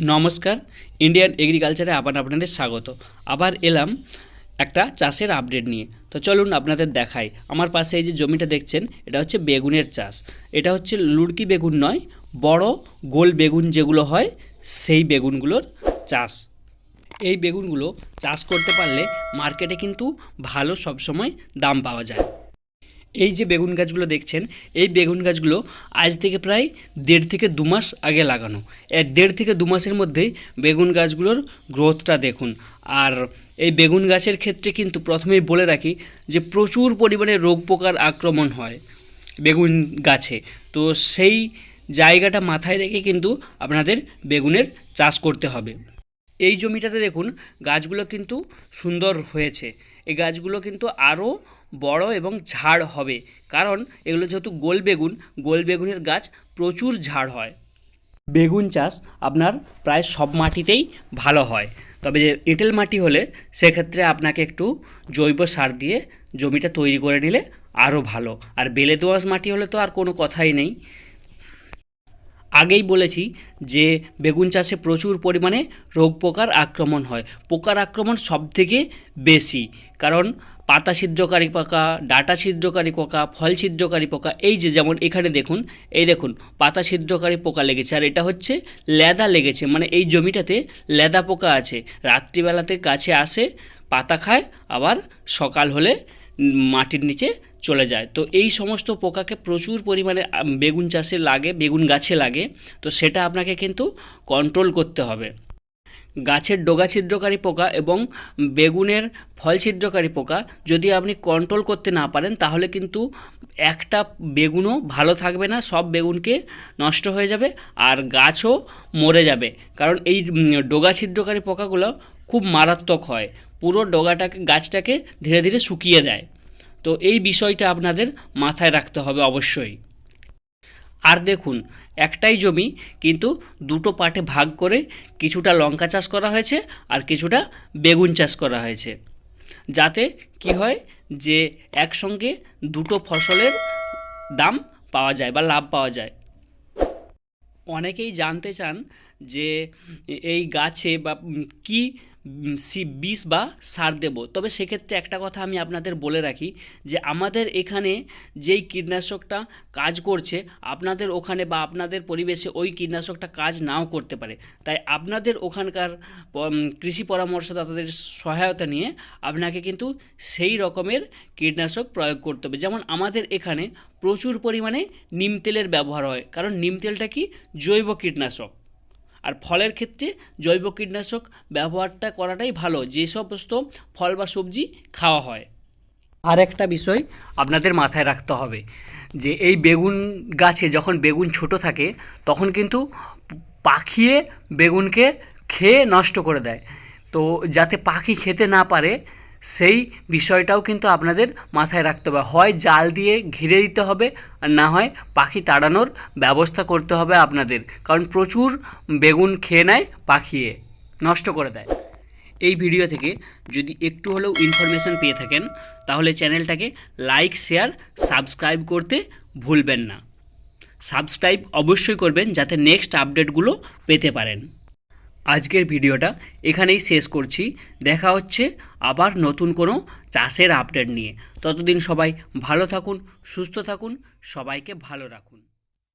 নমস্কার, ইন্ডিয়ান এগ্রিকালচারে আবার আপনাদের স্বাগত। আবার এলাম একটা চাষের আপডেট নিয়ে। তো চলুন আপনাদের দেখাই। আমার পাশে এই যে জমিটা দেখছেন, এটা হচ্ছে বেগুনের চাষ। এটা হচ্ছে লুড়কি বেগুন নয়, বড় গোল বেগুন যেগুলো হয় সেই বেগুনগুলোর চাষ। এই বেগুনগুলো চাষ করতে পারলে মার্কেটে কিন্তু ভালো সবসময় দাম পাওয়া যায়। এই যে বেগুন গাছগুলো দেখছেন, এই বেগুন গাছগুলো আজ থেকে প্রায় 1.5 থেকে 2 মাস আগে লাগানো। 1.5 থেকে 2 মাসের মধ্যেই বেগুন গাছগুলোর গ্রোথটা দেখুন। আর এই বেগুন গাছের ক্ষেত্রে কিন্তু প্রথমেই বলে রাখি যে প্রচুর পরিমাণে রোগ পোকার আক্রমণ হয় বেগুন গাছে। তো সেই জায়গাটা মাথায় রেখে কিন্তু আপনাদের বেগুনের চাষ করতে হবে। এই জমিটাতে দেখুন গাছগুলো কিন্তু সুন্দর হয়েছে। এই গাছগুলো কিন্তু আরও বড় এবং ঝাড় হবে, কারণ এগুলো যেহেতু গোল বেগুনের গাছ প্রচুর ঝাড় হয়। বেগুন চাষ আপনার প্রায় সব মাটিতেই ভালো হয়, তবে যে এঁটেল মাটি হলে সেক্ষেত্রে আপনাকে একটু জৈব সার দিয়ে জমিটা তৈরি করে নিলে আরও ভালো। আর বেলে দোআঁশ মাটি হলে তো আর কোনো কথাই নেই। আগেই বলেছি যে বেগুন চাষে প্রচুর পরিমাণে রোগ পোকার আক্রমণ হয়। পোকার আক্রমণ সবথেকে বেশি, কারণ পাতা ছিদ্রকারী পোকা, ডাঁটা ছিদ্রকারী পোকা, ফল ছিদ্রকারী পোকা। এই যে যেমন এখানে দেখুন, এই দেখুন পাতা ছিদ্রকারী পোকা লেগেছে, আর এটা হচ্ছে লেদা লেগেছে, মানে এই জমিটাতে লেদা পোকা আছে। রাত্রিবেলাতে গাছে আসে, পাতা খায়, আবার সকাল হলে মাটির নিচে চলে যায়। তো এই সমস্ত পোকাকে প্রচুর পরিমাণে বেগুন চাষে লাগে, বেগুন গাছে লাগে। তো সেটা আপনাকে কিন্তু কন্ট্রোল করতে হবে। গাছের ডগা ছিদ্রকারী পোকা এবং বেগুনের ফল ছিদ্রকারী পোকা যদি আপনি কন্ট্রোল করতে না পারেন, তাহলে কিন্তু একটা বেগুনও ভালো থাকবে না, সব বেগুনকে নষ্ট হয়ে যাবে আর গাছও মরে যাবে। কারণ এই ডগা ছিদ্রকারী পোকাগুলো খুব মারাত্মক হয়, পুরো গাছটাকে ধীরে ধীরে শুকিয়ে দেয়। তো এই বিষয়টা আপনাদের মাথায় রাখতে হবে অবশ্যই। আর দেখুন, একটাই জমি কিন্তু দুটো পার্টে ভাগ করে কিছুটা লঙ্কা চাষ করা হয়েছে আর কিছুটা বেগুন চাষ করা হয়েছে, যাতে কি হয় যে একসঙ্গে দুটো ফসলের দাম পাওয়া যায় বা লাভ পাওয়া যায়। অনেকেই জানতে চান যে এই গাছে বা কি বিষ বা সার দেব। তবে সেক্ষেত্রে একটা কথা আমি আপনাদের বলে রাখি যে আমাদের এখানে যেই কীটনাশকটা কাজ করছে, আপনাদের ওখানে বা আপনাদের পরিবেশে ওই কীটনাশকটা কাজ নাও করতে পারে। তাই আপনাদের ওখানকার কৃষি পরামর্শদাতাদের সহায়তা নিয়ে আপনাকে কিন্তু সেই রকমের কীটনাশক প্রয়োগ করতে হবে। যেমন আমাদের এখানে প্রচুর পরিমাণে নিম তেলের ব্যবহার হয়, কারণ নিম তেলটা কি জৈব কীটনাশক। আর ফলের ক্ষেত্রে জৈব কীটনাশক ব্যবহারটা করাটাই ভালো, যে সমস্ত ফল বা সবজি খাওয়া হয়। আর একটা বিষয় আপনাদের মাথায় রাখতে হবে যে এই বেগুন গাছে যখন বেগুন ছোট থাকে তখন কিন্তু পাখিয়ে বেগুনকে খেয়ে নষ্ট করে দেয়। তো যাতে পাখি খেতে না পারে সেই বিষয়টাও কিন্তু আপনাদের মাথায় রাখতে হবে। হয় জাল দিয়ে ঘিরে দিতে হবে, আর না হয় পাখি তাড়ানোর ব্যবস্থা করতে হবে আপনাদের, কারণ প্রচুর বেগুন খেয়ে নেয়, পাখিয়ে নষ্ট করে দেয়। এই ভিডিও থেকে যদি একটু হলেও ইনফরমেশন পেয়ে থাকেন, তাহলে চ্যানেলটাকে লাইক, শেয়ার, সাবস্ক্রাইব করতে ভুলবেন না। সাবস্ক্রাইব অবশ্যই করবেন যাতে নেক্সট আপডেটগুলো পেতে পারেন। আজকের ভিডিওটা এখানেই শেষ করছি। দেখা হচ্ছে আবার নতুন কোনো চাষের আপডেট নিয়ে। ততদিন সবাই ভালো থাকুন, সুস্থ থাকুন, সবাইকে ভালো রাখুন।